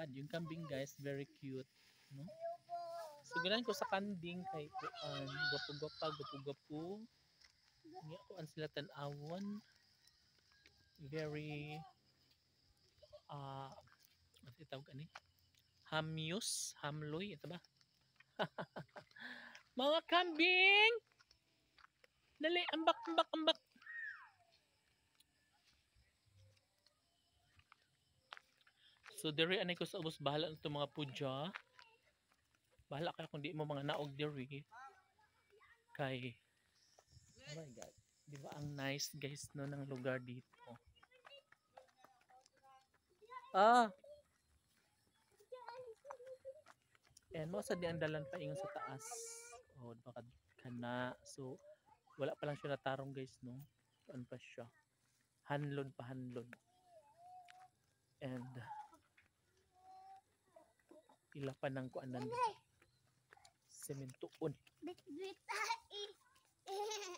God, yung kambing guys, very cute, no? So ganan ko sa kanding kay kuan, gwapo-gwapo. Nga kuan sila tan-awon. Very ano itawag ani? Hamloy, ito ba? Mga kambing! Dali, ambak. So diri anay ko sa ubos bahala nito mga pudya. Bahala kayo kung di mo mga naog diri. Kay oh my god. Di ba ang nice guys no ng lugar dito. And mo sa di ang dalan pa ingon sa taas. Oh, baka kana. So wala pa lang siya natarong guys no. Ano pa siya? Hanlod. And ila pa ng kuanan sementoon.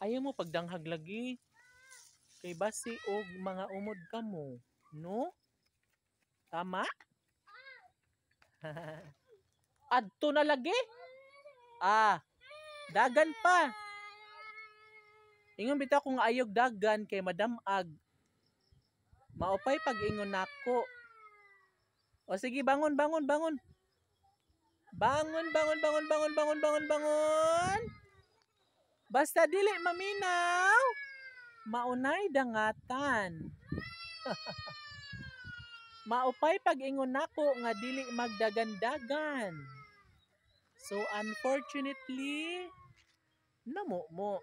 Ayaw mo pagdanghag lagi. Kay basi og mga umod ka mo, no? Tama? Adto na lagi? Dagan pa. Ingon bitaw kung ayog dagan kay madamag. Maupay pag ingon nako. O sige, bangon. Bangon. Basta dili maminaw. Maunay dangatan. Maupay pag ingon nako nga dili magdagan-dagan. So unfortunately, namo mo.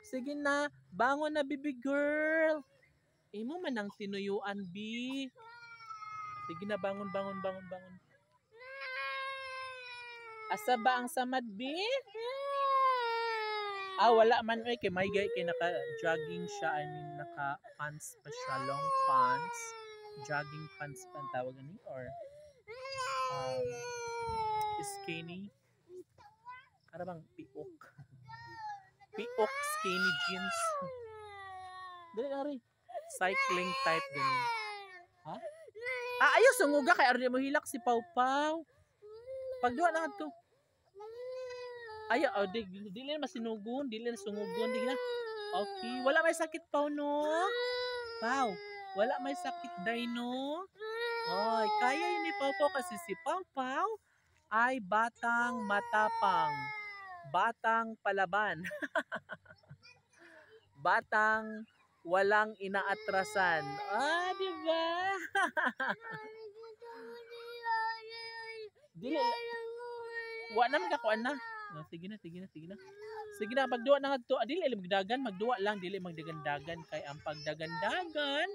Sige na, bangon na baby girl. Imo man ang tinuyuan, bi. Sige na, bangon. Asa ba ang samad, bi? Wala man kay may gay kay naka-jogging siya. I mean, naka-pants pa siya, long pants. Jogging pants pa ang tawag ni or skinny. Karabang piok. Piok skinny jeans. Dali. Cycling type din. Ha? Ayaw sunguga kay ardi mo hilak si Pau. Pagduwa na to. Ayaw, dili na masinugon, dili na sungugon, dili na. Okay, wala may sakit Pau no? Pau, wala may sakit day no? Oy, kaya yun ni Pau kasi si Pau ay batang matapang. Batang palaban. Batang walang inaatrasan. Di ba? Dili. Wa na magkakuan na. Sige na. Sige na, pagduwa na nga to. Dili magdagan, magduwa lang, dili magdagan-dagan kay ang pagdagan-dagan.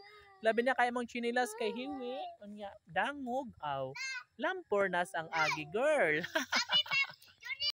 Labi na kay mong chinilas kay hiwi. Unya, dangog, lampor nas ang agi girl.